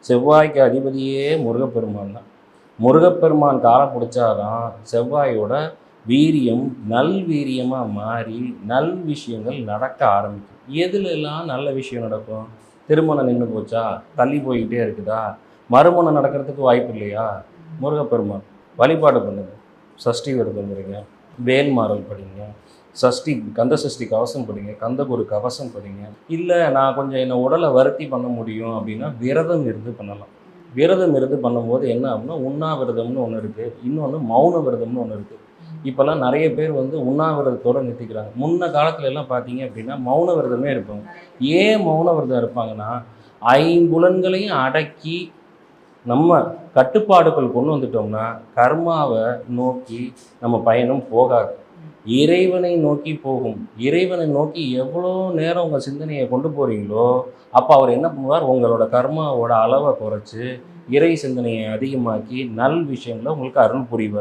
செவ்வாய்க்கு அதிபதியே முருகப்பெருமான் தான். முருகப்பெருமான் காலை பிடிச்சாதான் செவ்வாயோட வீரியம் நல் வீரியமாக மாறி நல் விஷயங்கள் நடக்க ஆரம்பிக்கும். எதுலெல்லாம் நல்ல விஷயம் நடக்கும்? திருமணம் நின்று போச்சா? தள்ளி போய்கிட்டே இருக்குதா? மறுமணம் நடக்கிறதுக்கு வாய்ப்பு இல்லையா? முருகப்பெருமான் வழிபாடு பண்ணுங்க. சஷ்டி விரதம் இருங்க, வேல்மாறல் படிங்க, சஷ்டி கந்த சஷ்டி கவசம் படிங்க, கந்தகுரு கவசம் படிங்க. இல்லை நான் கொஞ்சம் என்னை உடலை வருத்தி பண்ண முடியும் அப்படின்னா விரதம் இருந்து பண்ணலாம். விரதம் இருந்து பண்ணும்போது என்ன அப்படின்னா உண்ணாவிரதம்னு ஒன்று இருக்குது, இன்னொன்று மௌன விரதம்னு ஒன்று இருக்குது. இப்போல்லாம் நிறைய பேர் வந்து உண்ணாவிரதத்தோடு நிறுத்திக்கிறாங்க. முன்ன காலத்துல எல்லாம் பார்த்தீங்க அப்படின்னா மௌன விரதமே இருப்பாங்க. ஏன் மௌன விரதம் இருப்பாங்கன்னா, ஐம்புலன்களையும் அடக்கி நம்ம கட்டுப்பாடுகள் கொண்டு வந்துட்டோம்னா கர்மாவை நோக்கி நம்ம பயணம் போகாது, இறைவனை நோக்கி போகும். இறைவனை நோக்கி எவ்வளோ நேரம் உங்கள் சிந்தனையை கொண்டு போகிறீங்களோ அப்போ அவர் என்ன பண்ணுவார், உங்களோட கர்மாவோட அளவை குறைச்சி இறை சிந்தனையை அதிகமாக்கி நல் விஷயங்களை உங்களுக்கு அருள் புரிவார்.